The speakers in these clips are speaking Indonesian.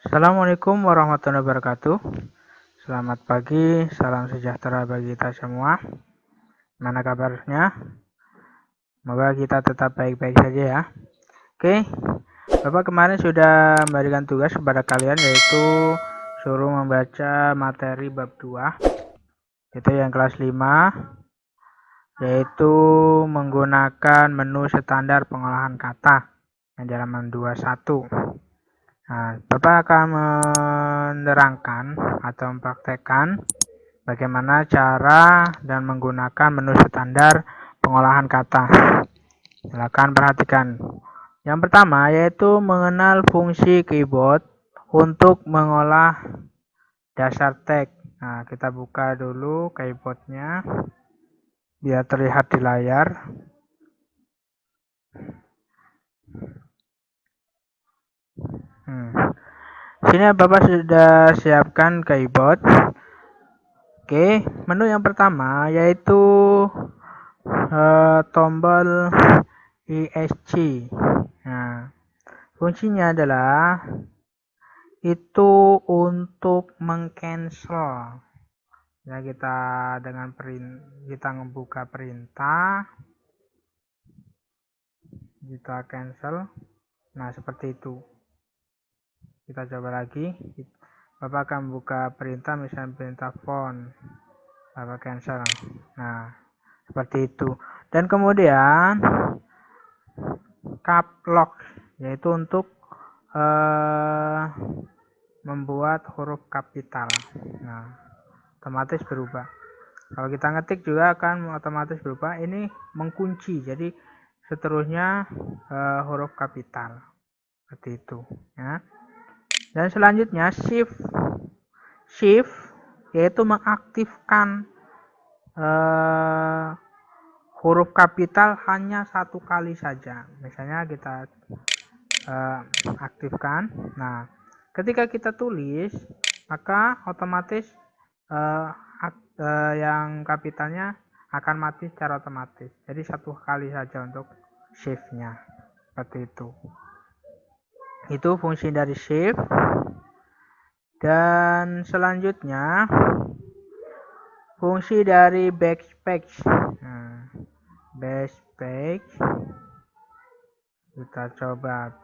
Assalamualaikum warahmatullahi wabarakatuh. Selamat pagi, salam sejahtera bagi kita semua. Mana kabarnya? Semoga kita tetap baik-baik saja ya. Oke, Bapak kemarin sudah memberikan tugas kepada kalian yaitu suruh membaca materi bab 2. Itu yang kelas 5, yaitu menggunakan menu standar pengolahan kata yang di halaman 21. Nah, Bapak akan menerangkan atau mempraktekkan bagaimana cara dan menggunakan menu standar pengolahan kata. Silakan perhatikan. Yang pertama yaitu mengenal fungsi keyboard untuk mengolah dasar teks. Nah, kita buka dulu keyboardnya biar terlihat di layar. Sini Bapak sudah siapkan keyboard. Oke, menu yang pertama yaitu tombol ESC. Nah, fungsinya adalah itu untuk mengcancel. Ya, kita membuka perintah, kita cancel. Nah, seperti itu. Kita coba lagi. Bapak akan buka perintah, misalnya perintah font. Bapak cancel. Nah, seperti itu. Dan kemudian cap lock, yaitu untuk membuat huruf kapital. Nah, otomatis berubah. Kalau kita ngetik juga akan otomatis berubah. Ini mengunci, jadi seterusnya huruf kapital. Seperti itu ya. Dan selanjutnya shift yaitu mengaktifkan huruf kapital hanya satu kali saja. Misalnya kita aktifkan. Nah, ketika kita tulis maka otomatis yang kapitalnya akan mati secara otomatis. Jadi satu kali saja untuk shift-nya. Seperti itu. Itu fungsi dari shift. Dan selanjutnya fungsi dari backspace. Nah, backspace kita coba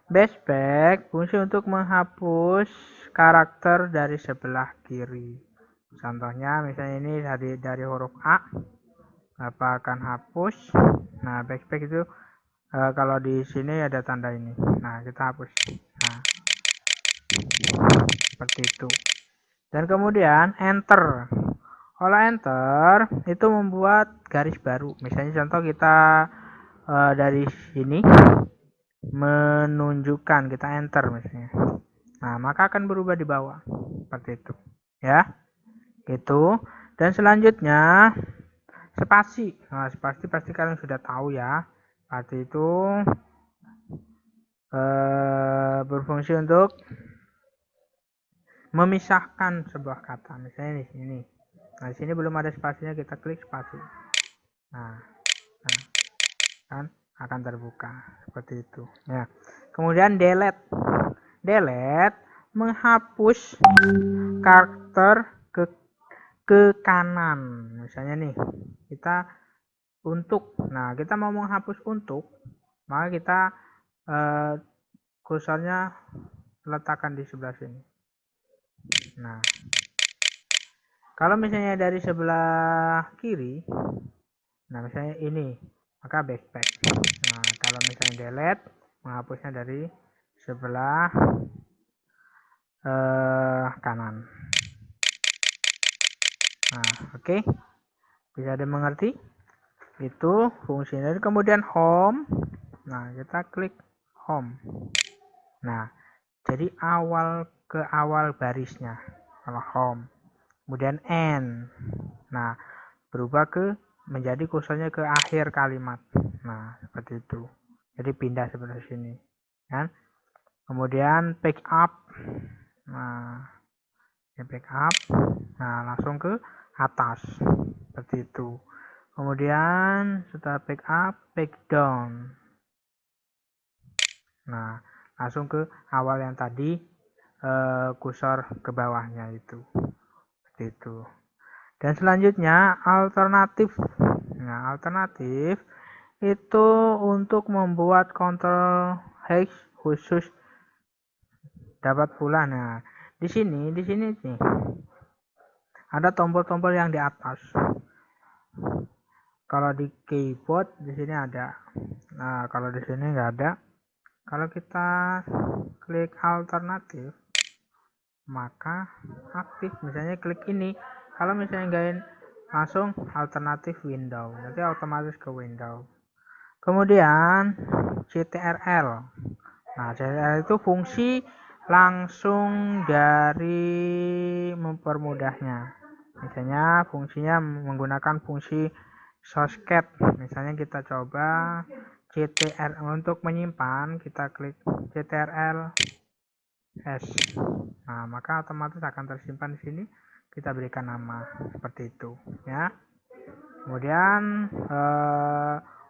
backspace fungsi untuk menghapus karakter dari sebelah kiri. Contohnya misalnya ini dari huruf A, apa akan hapus. Nah, backspace itu kalau di sini ada tanda ini. Nah, kita hapus. Nah, seperti itu. Dan kemudian enter. Kalau enter itu membuat garis baru. Misalnya contoh kita dari sini menunjukkan, kita enter misalnya. Nah, maka akan berubah di bawah. Seperti itu. Ya. Gitu. Dan selanjutnya spasi. Nah, spasi pasti kalian sudah tahu ya. Spasi itu berfungsi untuk memisahkan sebuah kata. Misalnya di sini. Nah, di sini belum ada spasinya, kita klik spasi. Nah, kan akan terbuka seperti itu. Ya. Kemudian delete menghapus karakter ke kanan. Misalnya nih, kita untuk. Nah, kita mau menghapus untuk, maka kita kursornya letakkan di sebelah sini. Nah, kalau misalnya dari sebelah kiri, nah misalnya ini, maka backspace. Nah, kalau misalnya delete, menghapusnya dari sebelah kanan. Nah, oke. Bisa dimengerti? Itu fungsinya. Kemudian home. Nah, kita klik home. Nah, jadi ke awal barisnya. kalau home. Kemudian end. Nah, berubah menjadi kursornya ke akhir kalimat. Nah, seperti itu. Jadi pindah seperti sini. Kan? Kemudian pick up. Nah, pick up. Nah, langsung ke atas. Seperti itu. Kemudian setelah pick up, pick down. Nah, langsung ke awal yang tadi kursor ke bawahnya itu. Seperti itu. Dan selanjutnya alternatif. Nah, alternatif itu untuk membuat kontrol hex khusus dapat pula. Nah, di sini nih ada tombol-tombol yang di atas. Kalau di keyboard di sini ada. Nah, kalau di sini nggak ada. Kalau kita klik alternatif, maka aktif. Misalnya klik ini. Kalau misalnya nggak langsung alternatif window, nanti otomatis ke window. Kemudian CTRL. Nah, CTRL itu fungsi langsung dari mempermudahnya. Misalnya fungsinya menggunakan fungsi shortcut. Misalnya kita coba CTRL untuk menyimpan, kita klik CTRL S. Nah, maka otomatis akan tersimpan di sini. Kita berikan nama seperti itu, ya. Kemudian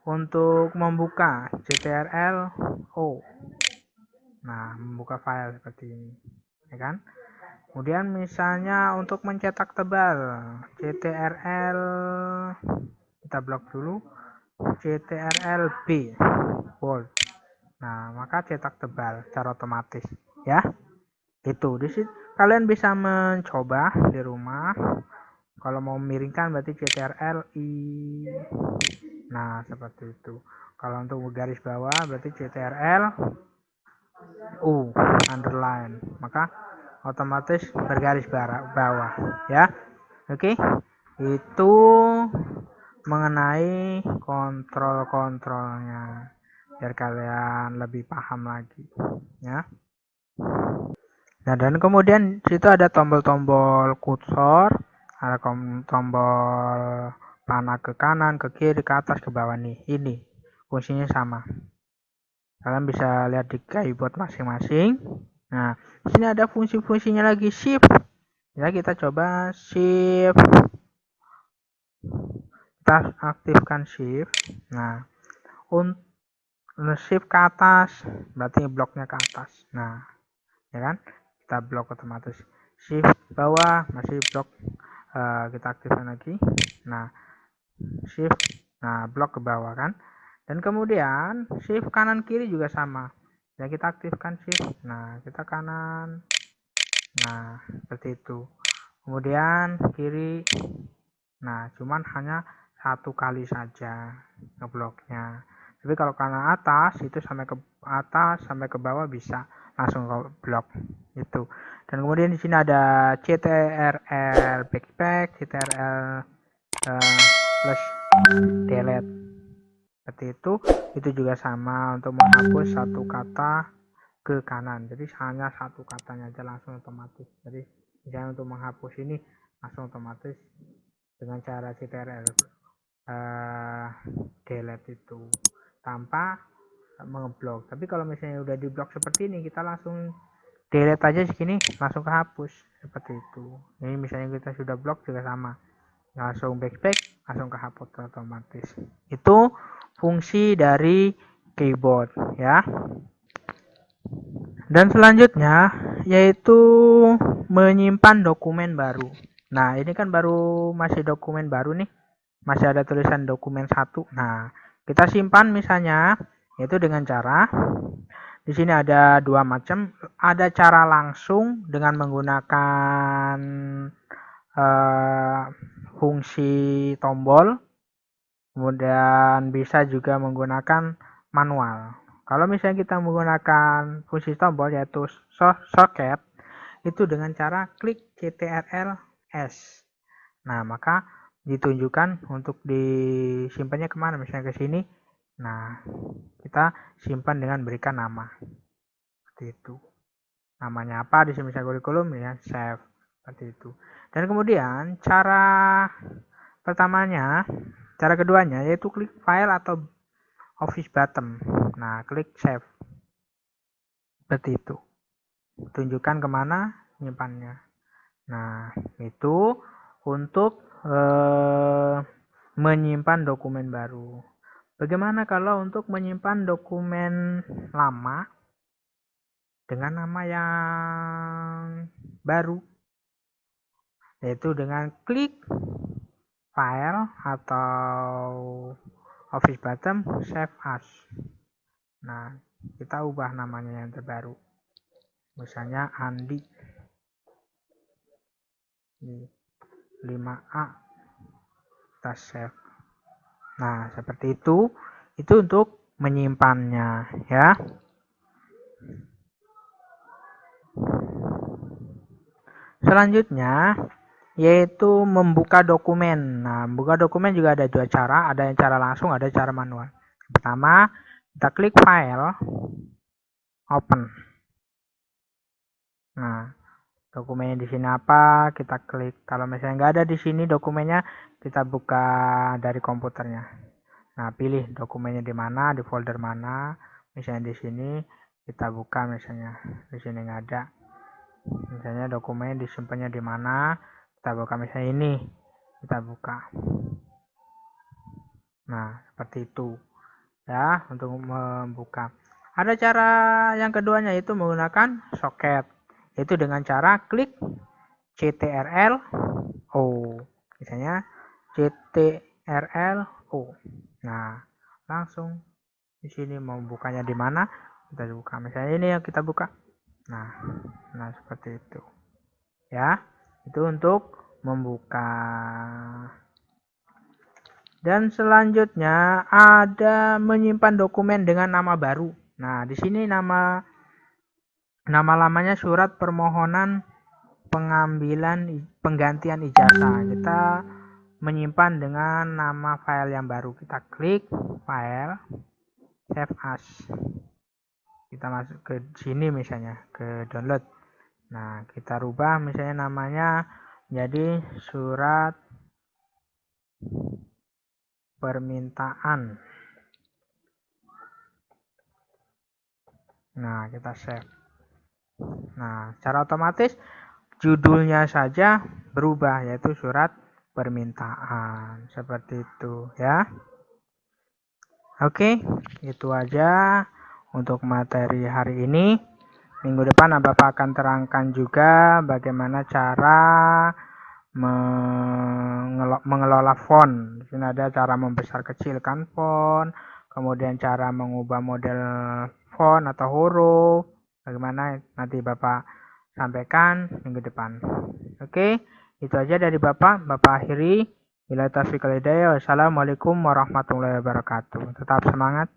untuk membuka CTRL O. Nah, membuka file seperti ini, ya kan? Kemudian misalnya untuk mencetak tebal, CTRL kita blok dulu, CTRL B, bold. Nah, maka cetak tebal secara otomatis, ya. Itu di situ kalian bisa mencoba di rumah. Kalau mau miringkan berarti CTRL I. Nah, seperti itu. Kalau untuk garis bawah berarti CTRL U underline. Maka otomatis bergaris bawah, ya. Oke. Itu mengenai kontrol-kontrolnya biar kalian lebih paham lagi, ya. Nah, dan kemudian situ ada tombol-tombol kursor, ada tombol panah ke kanan, ke kiri, ke atas, ke bawah nih. Ini fungsinya sama. Kalian bisa lihat di keyboard masing-masing. Nah, di sini ada fungsi-fungsinya lagi, shift. Ya, kita coba shift. Kita aktifkan shift. Nah, untuk shift ke atas berarti bloknya ke atas. Nah, ya kan? Kita blok otomatis. Shift bawah masih blok, kita aktifkan lagi. Nah, shift, nah blok ke bawah kan. Dan kemudian shift kanan kiri juga sama. Ya, kita aktifkan shift. Nah, kita kanan. Nah, seperti itu. Kemudian kiri. Nah, cuman hanya satu kali saja ngebloknya. Tapi kalau kanan atas itu sampai ke atas sampai ke bawah bisa langsung ke blok itu. Dan kemudian di sini ada CTRL backpack, CTRL plus delete seperti itu. Itu juga sama untuk menghapus satu kata ke kanan. Jadi hanya satu katanya aja langsung otomatis. Jadi misalnya untuk menghapus ini langsung otomatis dengan cara CTRL delete itu tanpa mengeblok. Tapi kalau misalnya udah diblok seperti ini, kita langsung delete aja segini langsung kehapus seperti itu. Ini misalnya kita sudah blok juga sama, langsung backpack langsung kehapus otomatis. Itu fungsi dari keyboard, ya. Dan selanjutnya yaitu menyimpan dokumen baru. Nah, ini kan baru masih dokumen baru nih, masih ada tulisan dokumen 1. Nah, kita simpan misalnya yaitu dengan cara di sini ada dua macam, ada cara langsung dengan menggunakan fungsi tombol, kemudian bisa juga menggunakan manual. Kalau misalnya kita menggunakan fungsi tombol yaitu shortcut, itu dengan cara klik CTRL S. Nah, maka ditunjukkan untuk disimpannya kemana, misalnya ke sini. Nah, kita simpan dengan berikan nama seperti itu. Namanya apa di sini, misalnya kurikulum, ya save. seperti itu. Dan kemudian cara keduanya yaitu klik file atau office button. Nah, klik save. Seperti itu. Tunjukkan kemana nyimpannya. Nah, itu untuk menyimpan dokumen baru. Bagaimana kalau untuk menyimpan dokumen lama dengan nama yang baru? Yaitu dengan klik file atau office button save as. Nah, kita ubah namanya yang terbaru. Misalnya Andi 5A, kita save. Nah, seperti itu untuk menyimpannya ya. Selanjutnya yaitu membuka dokumen. Nah, membuka dokumen juga ada dua cara, ada yang cara langsung, ada cara manual. Pertama, kita klik file, open. Nah, dokumennya di sini apa? Kita klik. Kalau misalnya nggak ada di sini dokumennya, kita buka dari komputernya. Nah, pilih dokumennya di mana, di folder mana. Misalnya di sini kita buka, misalnya di sini nggak ada. Misalnya dokumennya disimpannya di mana, kita buka misalnya ini, kita buka. Nah, seperti itu ya untuk membuka. Ada cara yang keduanya yaitu menggunakan soket, yaitu dengan cara klik CTRL O, misalnya CTRL O. Nah, langsung di sini mau bukanya di mana, kita buka. Misalnya ini yang kita buka. Nah seperti itu ya. Itu untuk membuka. Dan selanjutnya ada menyimpan dokumen dengan nama baru. Nah, di sini nama lamanya surat permohonan penggantian ijazah. Kita menyimpan dengan nama file yang baru. Kita klik file, save as. Kita masuk ke sini misalnya, ke download. Nah, kita rubah misalnya namanya jadi surat permintaan. Nah, kita save. Nah, secara otomatis judulnya saja berubah, yaitu surat permintaan. Seperti itu ya. Oke, itu aja untuk materi hari ini. Minggu depan Bapak akan terangkan juga bagaimana cara mengelola font. Di sini ada cara membesar kecilkan font, kemudian cara mengubah model font atau huruf. Bagaimana nanti Bapak sampaikan minggu depan. Oke, itu aja dari Bapak. Bapak akhiri. Bila taufiq wal hidayah. Wassalamualaikum warahmatullahi wabarakatuh. Tetap semangat.